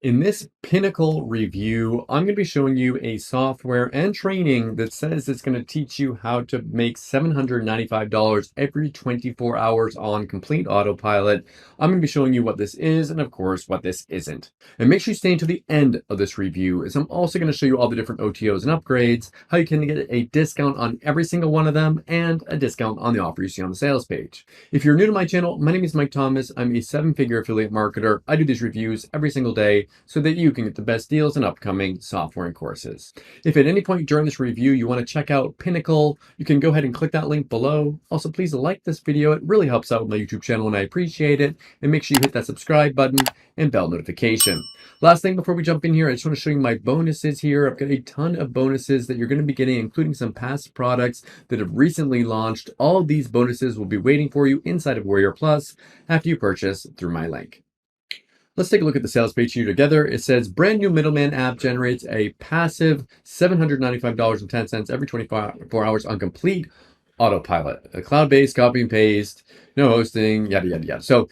In this Pinnacle review, I'm going to be showing you a software and training that says it's going to teach you how to make $795 every 24 hours on complete autopilot. I'm going to be showing you what this is and, of course, what this isn't. And make sure you stay until the end of this review, as I'm also going to show you all the different OTOs and upgrades, how you can get a discount on every single one of them, and a discount on the offer you see on the sales page. If you're new to my channel, my name is Mike Thomas. I'm a seven-figure affiliate marketer. I do these reviews every single day so that you can get the best deals in upcoming software and courses. If at any point during this review you want to check out Pinnacle, you can go ahead and click that link below. Also, please like this video. It really helps out with my YouTube channel and I appreciate it. And make sure you hit that subscribe button and bell notification. Last thing before we jump in here, I just want to show you my bonuses here. I've got a ton of bonuses that you're going to be getting, including some past products that have recently launched. All of these bonuses will be waiting for you inside of Warrior Plus after you purchase through my link. Let's take a look at the sales page here together. It says brand new middleman app generates a passive $795.10 every 24 hours on complete autopilot. A cloud-based copy and paste, no hosting, yada, yada, yada. So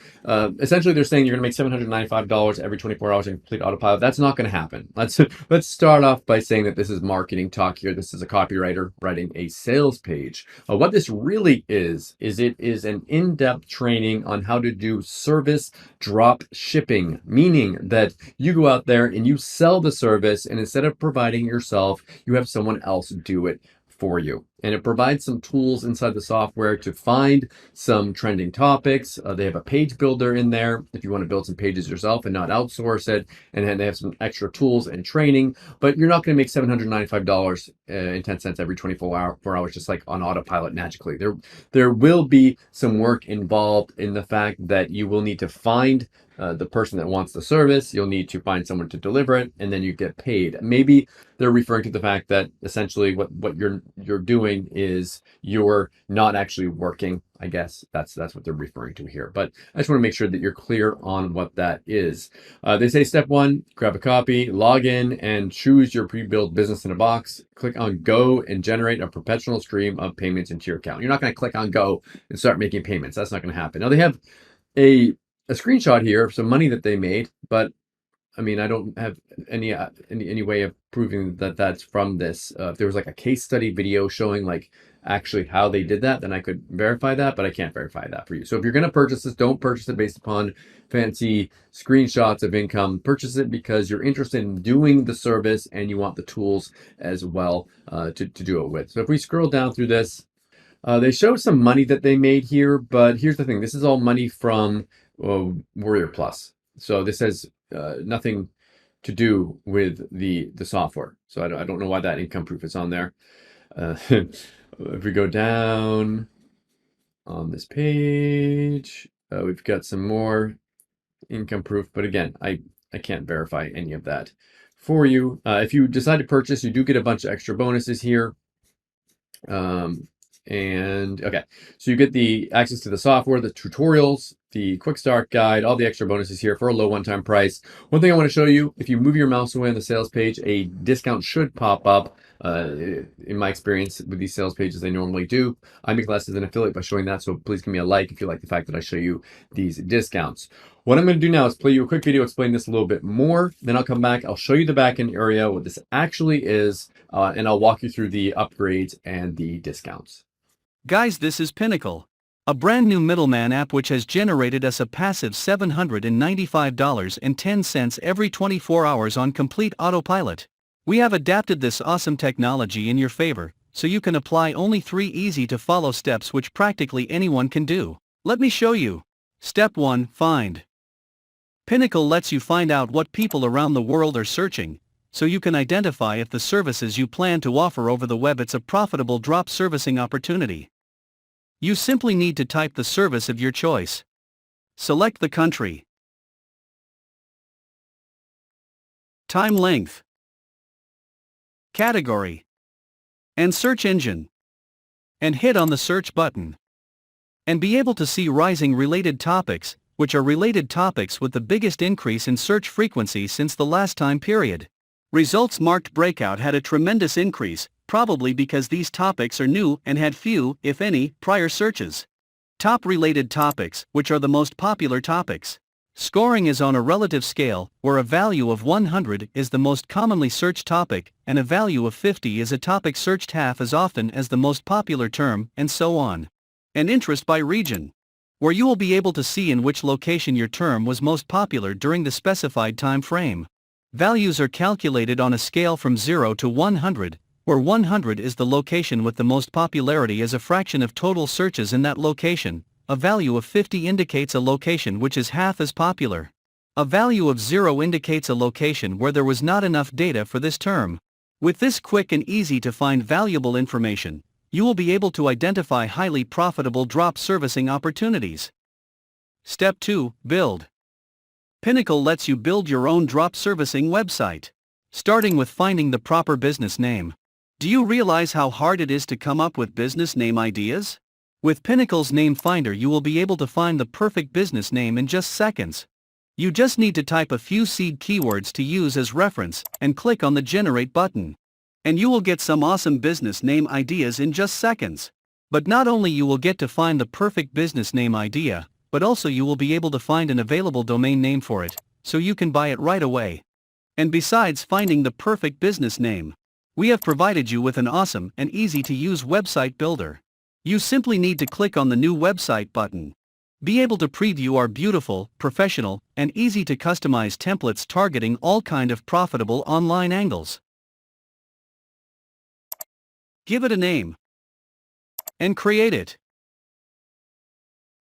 essentially they're saying you're gonna make $795 every 24 hours in complete autopilot. That's not gonna happen. Let's start off by saying that this is marketing talk here. This is a copywriter writing a sales page. What this really is it is an in-depth training on how to do service drop shipping, meaning that you go out there and you sell the service, and instead of providing yourself, you have someone else do it for you. And it provides some tools inside the software to find some trending topics. They have a page builder in there if you want to build some pages yourself and not outsource it. And then they have some extra tools and training, but you're not going to make $795.10 every 24 hours just like on autopilot magically. There will be some work involved in the fact that you will need to find the person that wants the service. You'll need to find someone to deliver it, and then you get paid. Maybe they're referring to the fact that essentially what you're doing is you're not actually working. I guess that's what they're referring to here. But I just want to make sure that you're clear on what that is. They say step one, grab a copy, log in, and choose your pre-built business in a box. Click on go and generate a perpetual stream of payments into your account. You're not going to click on go and start making payments. That's not going to happen. Now they have a screenshot here of some money that they made, but I mean, I don't have any way of proving that that's from this. If there was like a case study video showing like actually how they did that, then I could verify that, but I can't verify that for you. So if you're going to purchase this, don't purchase it based upon fancy screenshots of income. Purchase it because you're interested in doing the service and you want the tools as well to do it with. So if we scroll down through this, they show some money that they made here, but here's the thing. This is all money from Warrior Plus. So this has nothing to do with the software. So I don't know why that income proof is on there. If we go down on this page, we've got some more income proof. But again, I can't verify any of that for you. If you decide to purchase, you do get a bunch of extra bonuses here. And okay, so you get the access to the software, the tutorials, the quick start guide, all the extra bonuses here for a low one-time price. One thing I want to show you, if you move your mouse away on the sales page, a discount should pop up. In my experience with these sales pages, they normally do. I make less as an affiliate by showing that, so please give me a like if you like the fact that I show you these discounts. What I'm going to do now is play you a quick video explaining this a little bit more. Then I'll come back, I'll show you the backend area, what this actually is, and I'll walk you through the upgrades and the discounts. Guys, this is Pinnacle, a brand new middleman app which has generated us a passive $795.10 every 24 hours on complete autopilot. We have adapted this awesome technology in your favor, so you can apply only 3 easy to follow steps which practically anyone can do. Let me show you. Step 1, find. Pinnacle lets you find out what people around the world are searching, so you can identify if the services you plan to offer over the web it's a profitable drop servicing opportunity. You simply need to type the service of your choice. Select the country, time length, category, and search engine, and hit on the search button. And be able to see rising related topics, which are related topics with the biggest increase in search frequency since the last time period. Results marked breakout had a tremendous increase, probably because these topics are new and had few, if any, prior searches. Top related topics, which are the most popular topics. Scoring is on a relative scale, where a value of 100 is the most commonly searched topic, and a value of 50 is a topic searched half as often as the most popular term, and so on. And interest by region, where you will be able to see in which location your term was most popular during the specified time frame. Values are calculated on a scale from 0 to 100, where 100 is the location with the most popularity as a fraction of total searches in that location. A value of 50 indicates a location which is half as popular. A value of 0 indicates a location where there was not enough data for this term. With this quick and easy to find valuable information, you will be able to identify highly profitable drop servicing opportunities. Step 2. Build. Pinnacle lets you build your own drop servicing website. Starting with finding the proper business name. Do you realize how hard it is to come up with business name ideas? With Pinnacle's Name Finder, you will be able to find the perfect business name in just seconds. You just need to type a few seed keywords to use as reference and click on the Generate button. And you will get some awesome business name ideas in just seconds. But not only you will get to find the perfect business name idea, but also you will be able to find an available domain name for it, so you can buy it right away. And besides finding the perfect business name, we have provided you with an awesome and easy to use website builder. You simply need to click on the New Website button. Be able to preview our beautiful, professional, and easy to customize templates targeting all kind of profitable online angles. Give it a name. And create it.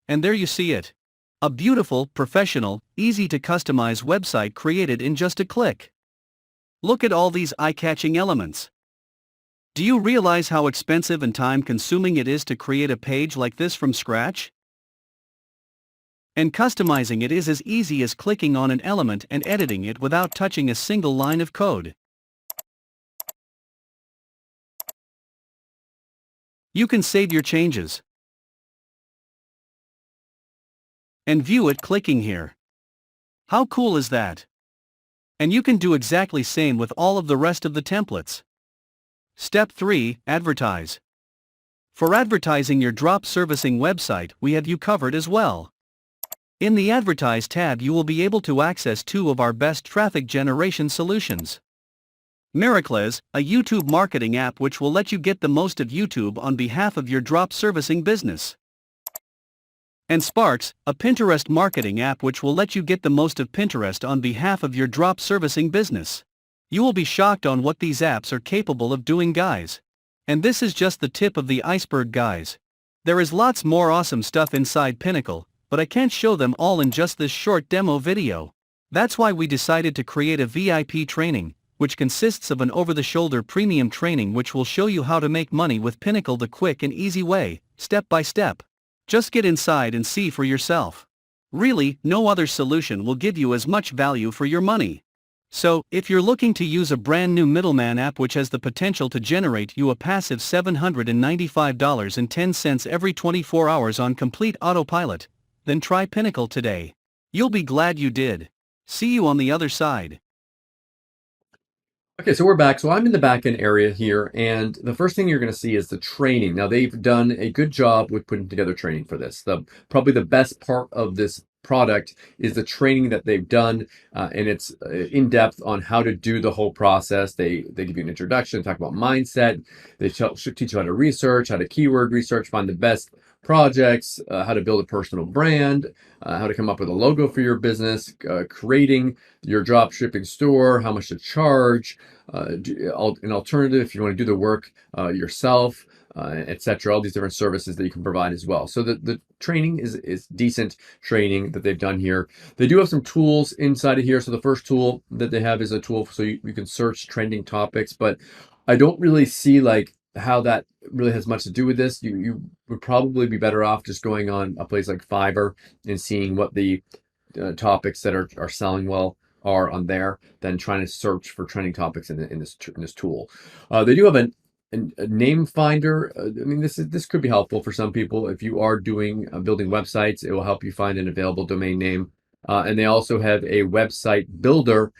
And there you see it. A beautiful, professional, easy to customize website created in just a click. Look at all these eye-catching elements. Do you realize how expensive and time-consuming it is to create a page like this from scratch? And customizing it is as easy as clicking on an element and editing it without touching a single line of code. You can save your changes and view it clicking here. How cool is that? And you can do exactly same with all of the rest of the templates. Step 3. Advertise. For advertising your drop servicing website, we have you covered as well. In the Advertise tab, you will be able to access two of our best traffic generation solutions. Miracles, a YouTube marketing app which will let you get the most of YouTube on behalf of your drop servicing business. And Sparks, a Pinterest marketing app which will let you get the most of Pinterest on behalf of your drop servicing business. You will be shocked on what these apps are capable of doing, guys. And this is just the tip of the iceberg, guys. There is lots more awesome stuff inside Pinnacle, but I can't show them all in just this short demo video. That's why we decided to create a VIP training, which consists of an over-the-shoulder premium training which will show you how to make money with Pinnacle the quick and easy way, step by step. Just get inside and see for yourself. Really, no other solution will give you as much value for your money. So, if you're looking to use a brand new middleman app which has the potential to generate you a passive $795.10 every 24 hours on complete autopilot, then try Pinnacle today. You'll be glad you did. See you on the other side. Okay, so we're back. So I'm in the back-end area here, and the first thing you're going to see is the training. Now, they've done a good job with putting together training for this. Probably the best part of this product is the training that they've done, and it's in depth on how to do the whole process. They give you an introduction, talk about mindset. They should teach you how to research, how to keyword research, find the best projects, how to build a personal brand, how to come up with a logo for your business, creating your drop shipping store, how much to charge, an alternative if you want to do the work yourself, etc. All these different services that you can provide as well. So the training is decent training that they've done here. They do have some tools inside of here. So the first tool that they have is a tool so you can search trending topics, but I don't really see like how that really has much to do with this. You would probably be better off just going on a place like Fiverr and seeing what the topics that are selling well are on there than trying to search for trending topics in this tool. They do have a name finder. I mean, this could be helpful for some people. If you are doing building websites, it will help you find an available domain name. And they also have a website builder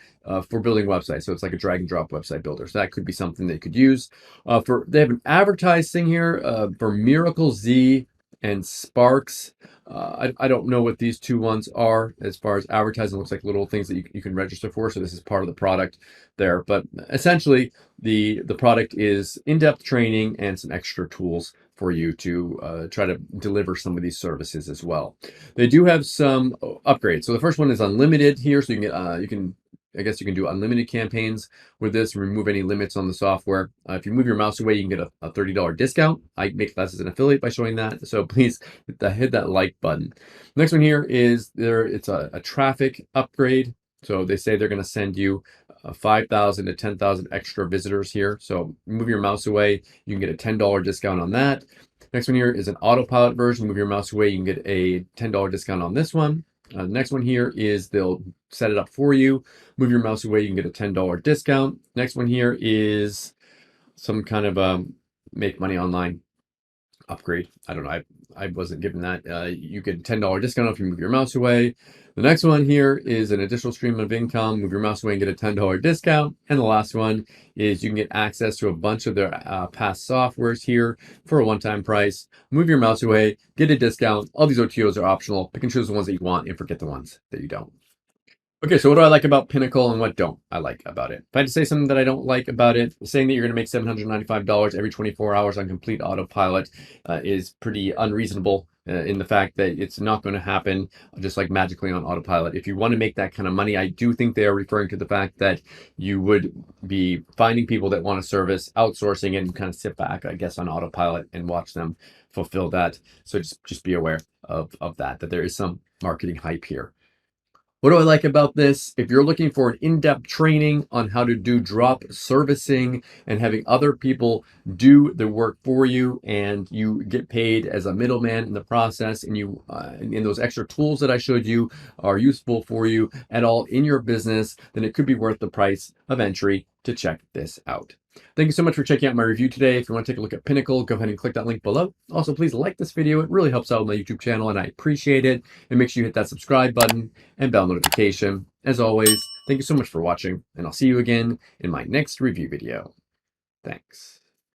for building websites. So it's like a drag and drop website builder. So that could be something they could use. They have an advertising here for Miracle Z and Sparks. I don't know what these two ones are as far as advertising. It looks like little things that you can register for. So this is part of the product there. But essentially, the product is in-depth training and some extra tools for you to try to deliver some of these services as well. They do have some upgrades. So the first one is unlimited here. So you can I guess you can do unlimited campaigns with this, remove any limits on the software. If you move your mouse away, you can get a $30 discount. I make classes as an affiliate by showing that. So please hit that like button. Next one here is it's a traffic upgrade. So they say they're going to send you 5,000 to 10,000 extra visitors here. So move your mouse away, you can get a $10 discount on that. Next one here is an autopilot version. Move your mouse away, you can get a $10 discount on this one. The next one here is they'll set it up for you. Move your mouse away, you can get a $10 discount. Next one here is some kind of make money online upgrade. I don't know. I wasn't given that. You get a $10 discount if you move your mouse away. The next one here is an additional stream of income. Move your mouse away and get a $10 discount. And the last one is you can get access to a bunch of their past softwares here for a one-time price. Move your mouse away, get a discount. All these OTOs are optional. Pick and choose the ones that you want and forget the ones that you don't. Okay, so what do I like about Pinnacle and what don't I like about it? If I had to say something that I don't like about it, saying that you're going to make $795 every 24 hours on complete autopilot is pretty unreasonable in the fact that it's not going to happen just like magically on autopilot. If you want to make that kind of money, I do think they are referring to the fact that you would be finding people that want a service, outsourcing it, and kind of sit back, I guess, on autopilot and watch them fulfill that. So just be aware of that there is some marketing hype here. What do I like about this? If you're looking for an in-depth training on how to do drop servicing and having other people do the work for you, and you get paid as a middleman in the process, and you and those extra tools that I showed you are useful for you at all in your business, then it could be worth the price of entry to check this out. Thank you so much for checking out my review today. If you want to take a look at Pinnacle, go ahead and click that link below. Also, please like this video. It really helps out on my YouTube channel, and I appreciate it. And make sure you hit that subscribe button and bell notification. As always, thank you so much for watching, and I'll see you again in my next review video. Thanks.